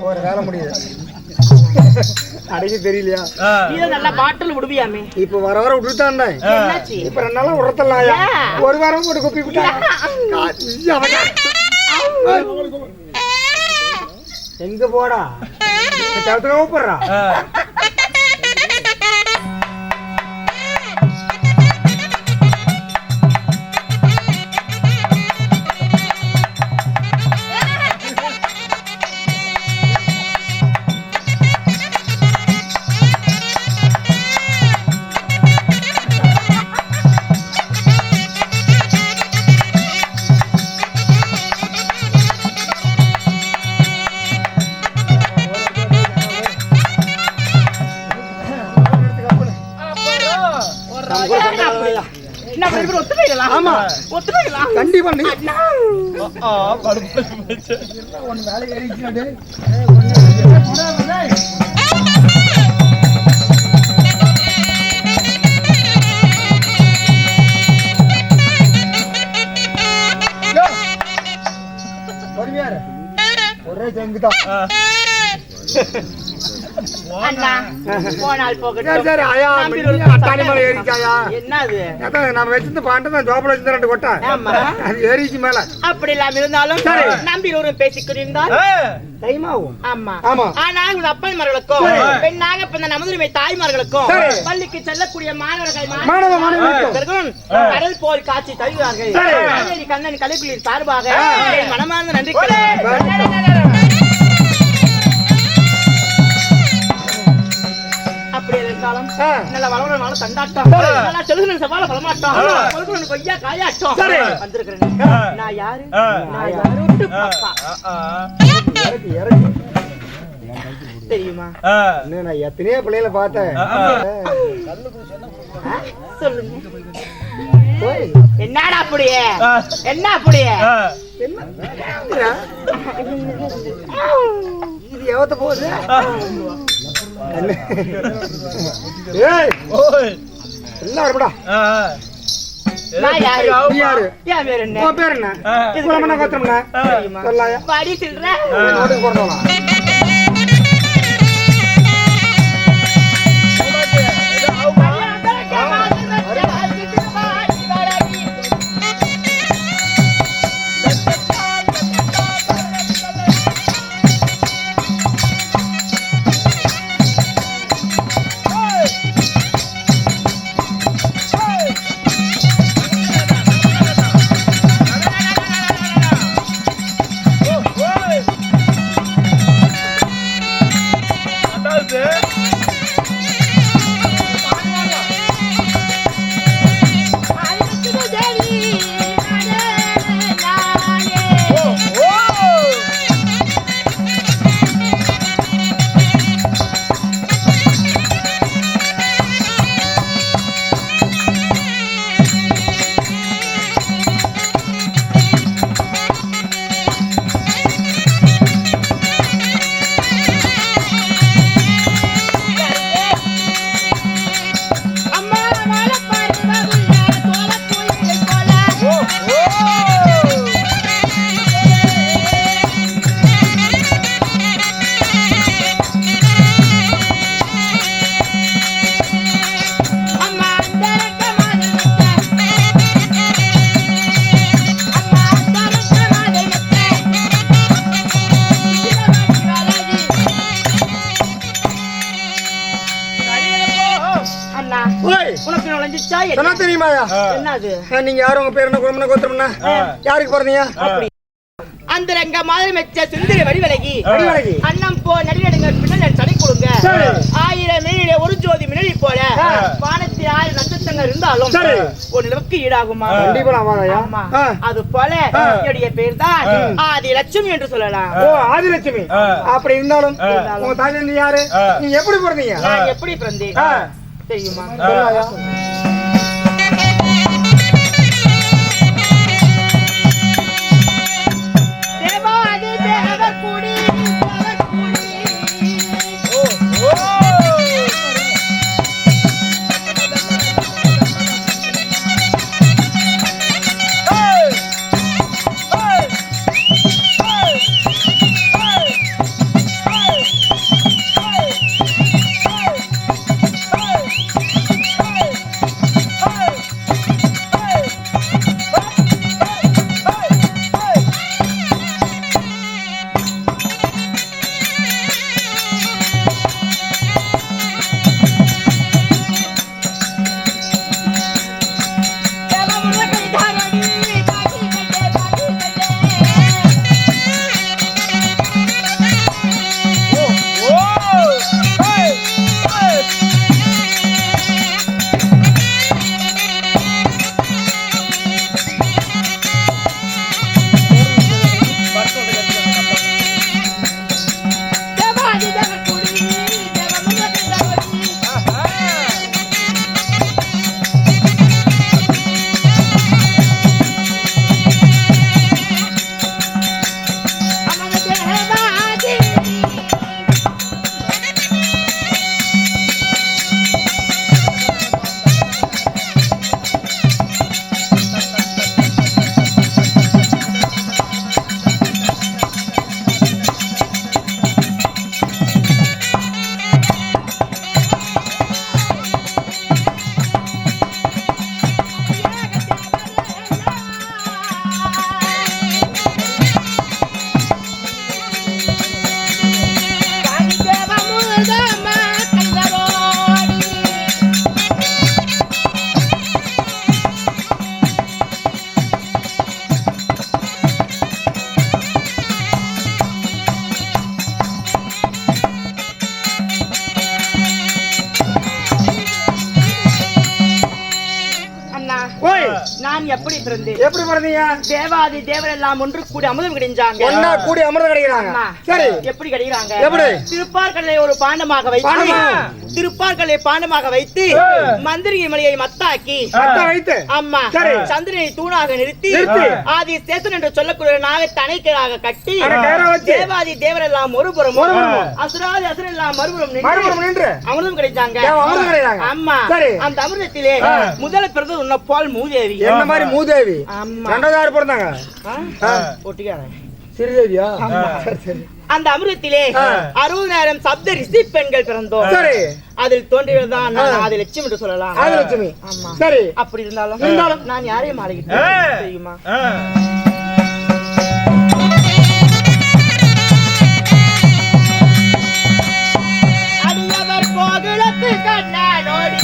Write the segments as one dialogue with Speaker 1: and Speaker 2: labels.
Speaker 1: ஒரு வேலை முடியுது அடைக்க தெரியலையா
Speaker 2: நீ நல்லா பாட்டில் விடுவியாமே
Speaker 1: இப்ப வர வர விட்டுட்டான்டா
Speaker 2: என்னாச்சு
Speaker 1: இப்ப 2 நாளா விடத்தலாயா ஒரு வாரம் போட்டு குப்பி விட்டா எங்க போடா தவிர்த்து கூப்பிடுறா கண்டிப்பா ஒரே ஜங்குதான் நம்ம வச்சிருந்த பாண்டை ஜோப்ல வச்சிருந்த 2 கொட்டை அது ஏறிச்சு மேல
Speaker 2: அப்படி இல்லாம இருந்தாலும் நம்பி ஒரு பேசிக்கொண்டிருந்தால்
Speaker 1: டைமாவும்
Speaker 2: ஆமா ஆமா ஆனா உங்க அப்பன்மார்களுக்கும் பெண்ணாக பிறந்த நமதுரிமை தாய்மார்களுக்கும் பள்ளிக்கு செல்லக்கூடிய மாணவர்கள் கடல் போல் காட்சி தருகிறார்கள் கண்ணன் கலைக்குள்ளின் சார்பாக மனமார்ந்த நன்றி அப்படி காலம் நல்ல வளவனால தண்டாட்டம் நல்லா சொல்லுங்க சவால பலமாட்டம் சொல்லுங்க கொய்யா காயாட்டம் வந்திருக்கிறேன் நான் யாரு விட்டு பாப்பா தெரியுமா
Speaker 1: நான் எத்தனையோ பிள்ளைகளை பார்த்தேன்
Speaker 2: சொல்லுங்க என்னடா அப்படியே என்ன அப்படியே
Speaker 1: இது எவத்த போகுது எல்லாருடா யாரு பேர் என்ன
Speaker 2: பாடி சொல்ற
Speaker 1: நீங்க யாரும் உங்க பேர் என்ன குடும்பம் கோத்திரம்னா யாருக்கு பிறந்தீங்க
Speaker 2: அந்த ரங்க மாதிரி மெச்ச சுந்தரி வடிவழகி அண்ணம் போ நடிகடுங்க பின்னல் சடை கொடுங்க 1000 மேலே ஒரு ஜோதி மின்னலி போல வானத்தில் 1000 நட்சத்திரங்கள் இருந்தாலும் ஒரு நிலவுக்கு ஈடாகுமா
Speaker 1: கண்டிப்பா
Speaker 2: அது போல என்னுடைய பேர் தான் ஆதி லட்சுமி என்று சொல்லலாம்
Speaker 1: ஓ ஆதி லட்சுமி அப்படி இருந்தாலும் உங்க தாய் தந்தை யாரு நீங்க எப்படி பிறந்தீங்க
Speaker 2: நான் எப்படி பிறந்தேன் தெரியுமா நான் எப்படி பிறந்தேன்?
Speaker 1: எப்படி பிறந்தீங்க?
Speaker 2: தேவாதி தேவர் எல்லாம் ஒன்று கூடி அமுதம் கிடைச்சாங்க.
Speaker 1: ஒண்ணா கூடி அமிர்தம் கிடைக்கிறாங்க. சரி,
Speaker 2: எப்படி கிடைக்கிறாங்க?
Speaker 1: எப்படி?
Speaker 2: திருப்பார்கடலை ஒரு பாண்டமாக வைத்து, திருப்பார்கடலை பாண்டமாக வைத்து மந்திரி மலையை மத்தாக்கி
Speaker 1: வைத்து,
Speaker 2: அம்மா சந்திரனை தூணாக நிறுத்தி ஆதி சேசன் என்று சொல்லக்கூடிய நாகை தனைக்கராக கட்டி தேவாதி தேவர் எல்லாம் ஒருபுறம் அசுராதி அசுர எல்லாம் மறுபுறம் நின்று அமிர்தம் கிடைச்சாங்க. அம்மா அந்த அமிர்தத்திலே முதல் பிறந்தது உன்ன போல் மூதேவி.
Speaker 1: என்ன மாதிரி மூதேவி? ரெண்டாவது யாரு பிறந்தாங்க? சிறுதேவியா?
Speaker 2: அந்த அமிர்தத்திலே 60,000 சப்த ரிஷி பெண்கள் பிறந்தோம். அதில் தோன்றியதுதான் ஆதி லட்சுமி என்று சொல்லலாம்.
Speaker 1: ஆதி லட்சுமி. சரி,
Speaker 2: அப்படி இருந்தாலும் நான் யாரையும் ஆளுகிட்டேன் தெரியுமா? அடியவர் கோகுலத்து கண்ணனோடி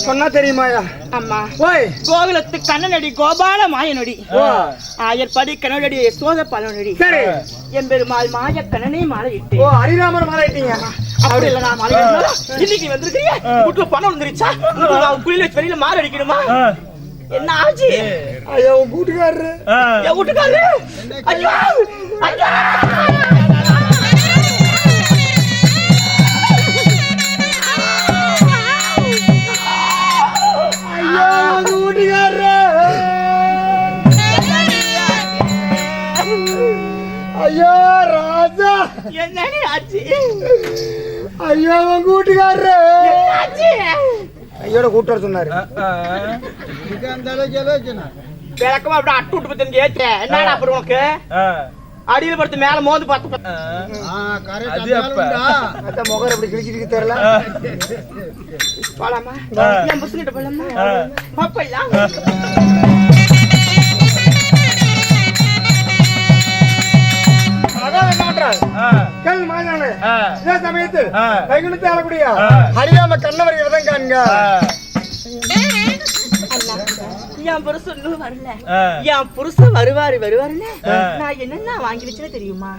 Speaker 1: சொன்னா தெரியுமாயா?
Speaker 2: அம்மா கோகுலத்து கண்ணனடி கோபால மாயனடி ஆயர்படி கண்ணனடி சோத பலனடி எம்பெருமாள் மாய கண்ணனை மாலையிட்டு
Speaker 1: ஹரிராமன் மாலையிட்டீங்க.
Speaker 2: அப்படி இல்ல நான் மாலை இன்னைக்கு வந்திருக்கீங்க. வீட்டுல பணம் வந்துருச்சா? குளியில வெளியில மாலை அடிக்கணுமா? என்ன ஆச்சு?
Speaker 1: ஐயோ வீட்டுக்காரரு,
Speaker 2: என் வீட்டுக்காரரு, ஐயோ ஐயோ
Speaker 1: ஐயோ ராஜா,
Speaker 2: என்னடி ஆச்சு?
Speaker 1: ஐயோ உங்க வீட்டுக்காரரு ஐயோட கூட்டு சொன்னாரு.
Speaker 2: விளக்கமா அப்படி அட்டு விட்டு பத்தி ஏற்றேன். என்னடா அப்புறம் உனக்கு அடியில படுத்து மேல மோந்து பார்த்து
Speaker 1: முகர் அப்படி கிழிச்சிட்டு தெரியல.
Speaker 2: போலாமா? என் புசுங்கிட்ட போலாமா? பாப்பையா
Speaker 1: சமயத்தில் கைகுணித்து ஆளக்கூடிய ஹரிராம கண்ணவர் விரதம் காண்க.
Speaker 2: என் புருஷன் வரல, என் புருஷன் வருவாருன்னு நான் என்னென்ன வாங்கி வச்சுன்னு தெரியுமா?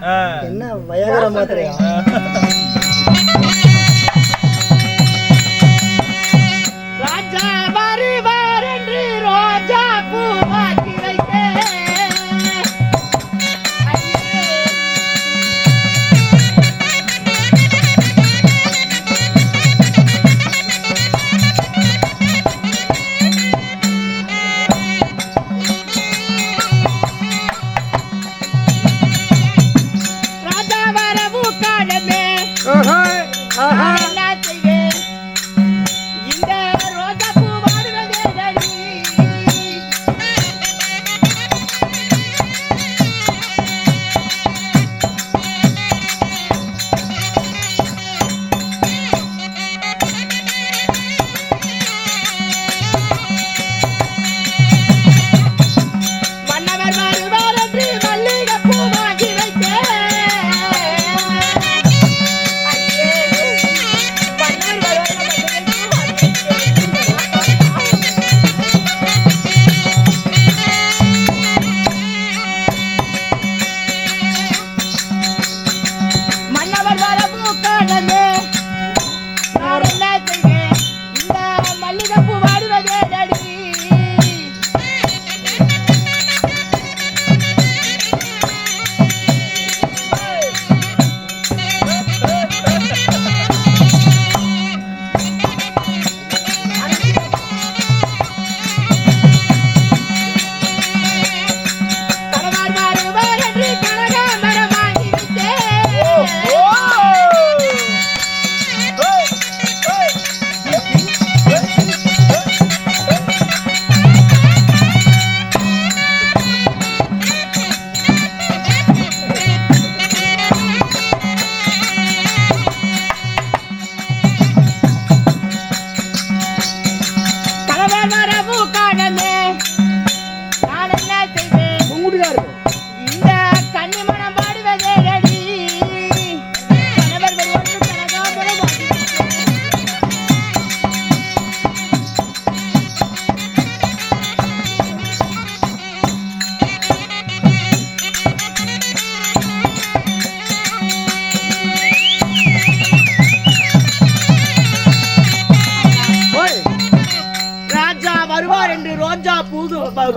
Speaker 1: என்ன வயகர மாத்திரையா?
Speaker 2: ராஜா வருவார் என்று ரோஜா பூ வாங்கி வைத்தேன்.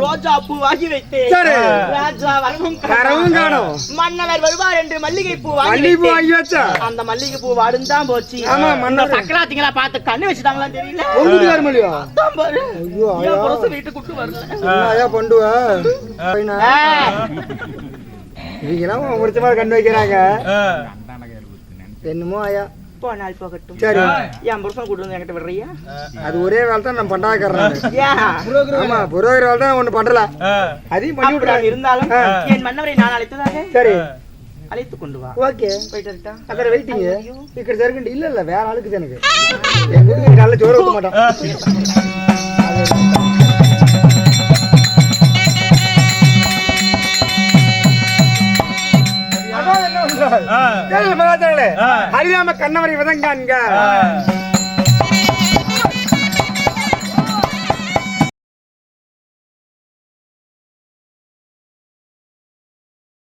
Speaker 2: ரோஜா பூ வாங்கி வைத்தேன்.
Speaker 1: சரி.
Speaker 2: ராஜா வரவும்
Speaker 1: காணோம்.
Speaker 2: மன்னவர் வருவார் என்று மல்லிகை பூ
Speaker 1: மல்லிகை வாங்கி வச்சா
Speaker 2: அந்த மல்லிகை பூ வாடுந்தான் போச்சு.
Speaker 1: ஆமா, மன்னர்
Speaker 2: சக்கராத்திங்களா பார்த்து கண்ணு வச்சுட்டாங்களா தெரியல.
Speaker 1: உங்களுக்கு வர முடியும்.
Speaker 2: அதான் பாரு.
Speaker 1: ஐயோ
Speaker 2: ஐயா புரச வீட்டுக்கு கூட்டு வரல.
Speaker 1: ஐயா பண்டுவா இவங்கெல்லாம் முடிச்ச மாதிரி கண்ணு வைக்கிறாங்க. என்னமோ ஐயா
Speaker 2: போனால் போகட்டும்.
Speaker 1: சரி.
Speaker 2: என் புருஷன் கூட்டு வந்து என்கிட்ட விடுறியா?
Speaker 1: அது ஒரே வேலை தான் நம்ம பண்டாக்கிறேன்.
Speaker 2: ஏன்?
Speaker 1: ஆமா, புரோகிற வேலை தான் ஒண்ணு பண்றல. அதையும் பண்ணி விட்டுறாங்க.
Speaker 2: இருந்தாலும் என் மன்னவரை நான் அழைத்ததாக
Speaker 1: சரி
Speaker 2: அழைத்து கொண்டு வா.
Speaker 1: ஓகே
Speaker 2: போயிட்டு இருக்கா?
Speaker 1: அக்கறை வெயிட்டிங்க ఇక్కడ జరగండి. இல்ல இல்ல வேற ஆளுக்கு எனக்கு என் வீட்டுக்கு நல்ல சோறு ஊத்த மாட்டோம். ஹரிராம கண்ணவரை விதங்கான்க